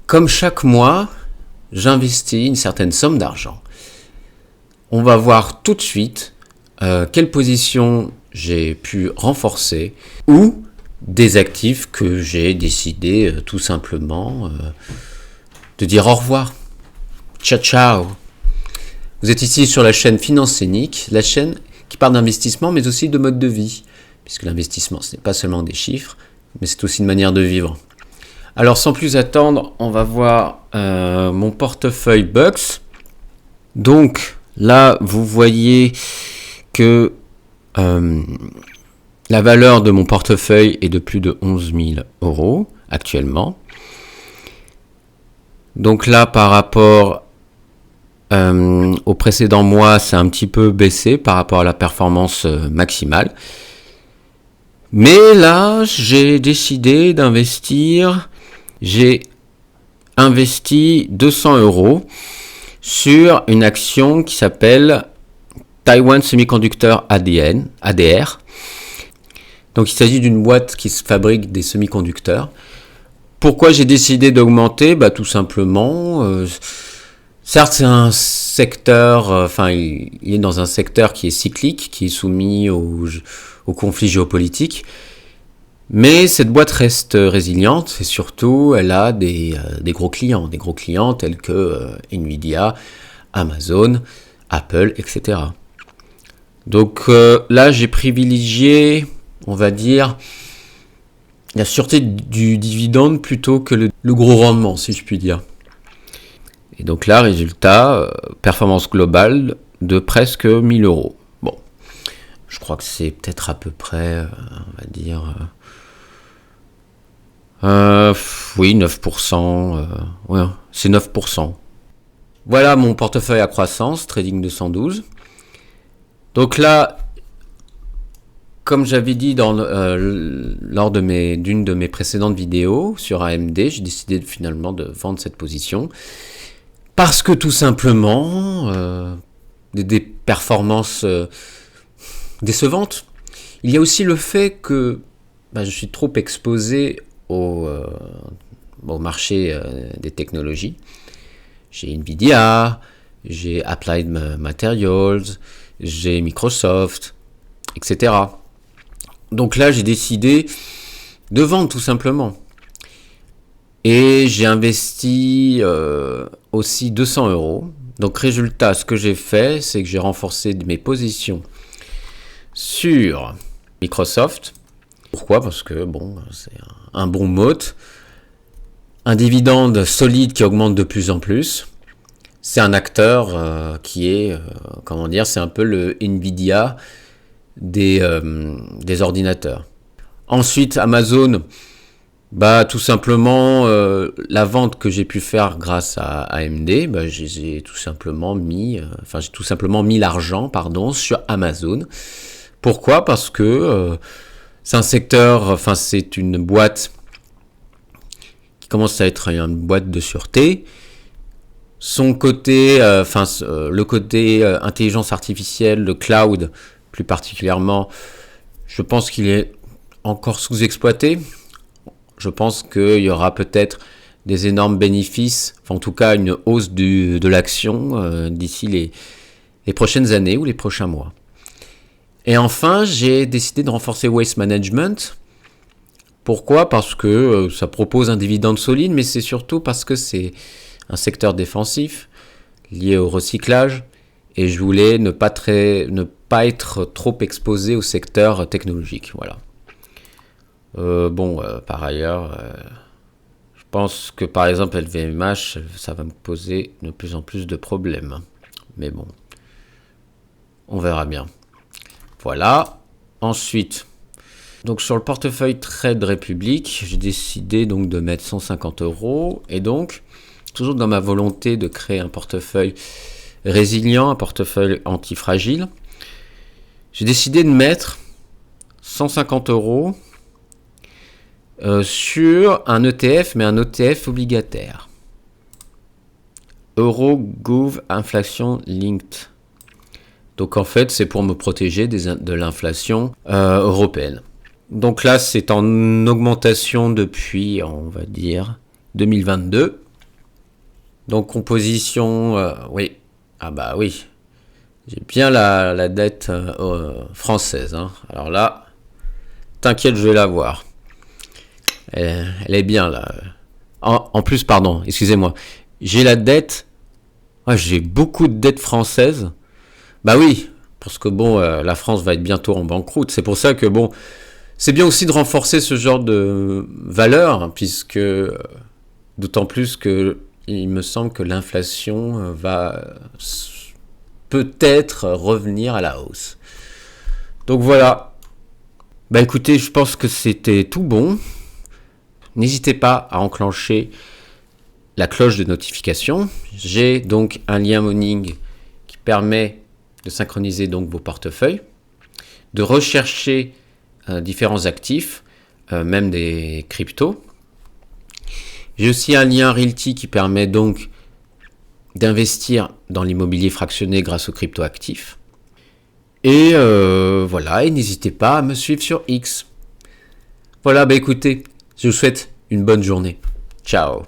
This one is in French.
Comme chaque mois, j'investis une certaine somme d'argent. On va voir tout de suite quelle position j'ai pu renforcer ou des actifs que j'ai décidé tout simplement de dire au revoir. Ciao ciao. Vous êtes ici sur la chaîne Finance Scénique, la chaîne qui parle d'investissement mais aussi de mode de vie. Puisque l'investissement, ce n'est pas seulement des chiffres, mais c'est aussi une manière de vivre. Alors sans plus attendre, on va voir mon portefeuille Bucks. Donc là, vous voyez que la valeur de mon portefeuille est de plus de 11 000 € actuellement. Donc là, par rapport au précédent mois, c'est un petit peu baissé par rapport à la performance maximale. Mais là, j'ai décidé d'investir. J'ai investi 200 € sur une action qui s'appelle Taiwan Semiconductor ADR. Donc il s'agit d'une boîte qui fabrique des semi-conducteurs. Pourquoi j'ai décidé d'augmenter ? Tout simplement, certes c'est un secteur, il est dans un secteur qui est cyclique, qui est soumis au conflit géopolitique. Mais cette boîte reste résiliente et surtout elle a des gros clients tels que Nvidia, Amazon, Apple, etc. Donc là j'ai privilégié, on va dire, la sûreté du dividende plutôt que le gros rendement, si je puis dire. Et donc là, résultat, performance globale de presque 1 000 €. Bon, je crois que c'est peut-être à peu près, on va dire... oui, 9%. Ouais, c'est 9%. Voilà mon portefeuille à croissance, Trading 212. Donc là, comme j'avais dit lors d'une de mes précédentes vidéos sur AMD, j'ai décidé finalement de vendre cette position. Parce que tout simplement, des performances décevantes. Il y a aussi le fait que je suis trop exposé au marché des technologies. J'ai Nvidia, j'ai Applied Materials, j'ai Microsoft, etc. Donc là, j'ai décidé de vendre tout simplement. Et j'ai investi aussi 200 €. Donc résultat, ce que j'ai fait, c'est que j'ai renforcé mes positions sur Microsoft. Pourquoi ? Parce que c'est un bon mote, un dividende solide qui augmente de plus en plus. C'est un acteur qui est, c'est un peu le Nvidia des ordinateurs. Ensuite, Amazon, tout simplement, la vente que j'ai pu faire grâce à AMD, j'ai tout simplement mis l'argent, sur Amazon. Pourquoi ? Parce que c'est un secteur, c'est une boîte qui commence à être une boîte de sûreté. Son côté, le côté intelligence artificielle, le cloud plus particulièrement, je pense qu'il est encore sous-exploité. Je pense qu'il y aura peut-être des énormes bénéfices, en tout cas une hausse de l'action d'ici les prochaines années ou les prochains mois. Et enfin, j'ai décidé de renforcer Waste Management. Pourquoi ? Parce que ça propose un dividende solide, mais c'est surtout parce que c'est un secteur défensif lié au recyclage. Et je voulais ne pas être trop exposé au secteur technologique. Voilà. Par ailleurs, je pense que par exemple LVMH, ça va me poser de plus en plus de problèmes. Mais bon, on verra bien. Voilà. Ensuite, donc sur le portefeuille Trade Republic, j'ai décidé donc de mettre 150 €. Et donc, toujours dans ma volonté de créer un portefeuille résilient, un portefeuille antifragile, j'ai décidé de mettre 150 € sur un ETF, mais un ETF obligataire. Euro-Gov Inflation Linked. Donc en fait, c'est pour me protéger de l'inflation européenne. Donc là, c'est en augmentation depuis, on va dire, 2022. Donc composition, oui. Ah bah oui. J'ai bien la dette française. Hein. Alors là, t'inquiète, je vais la voir. Elle est bien là. En plus, pardon, excusez-moi. J'ai la dette. Ouais, j'ai beaucoup de dettes françaises. Bah oui, parce que bon, la France va être bientôt en banqueroute. C'est pour ça que bon, c'est bien aussi de renforcer ce genre de valeur, hein, puisque d'autant plus que il me semble que l'inflation va peut-être revenir à la hausse. Donc voilà. Bah écoutez, je pense que c'était tout bon. N'hésitez pas à enclencher la cloche de notification. J'ai donc un lien Moning qui permet de synchroniser donc vos portefeuilles, de rechercher différents actifs, même des cryptos. J'ai aussi un lien Realty qui permet donc d'investir dans l'immobilier fractionné grâce aux crypto-actifs. Et voilà, et n'hésitez pas à me suivre sur X. Voilà, bah écoutez, je vous souhaite une bonne journée. Ciao.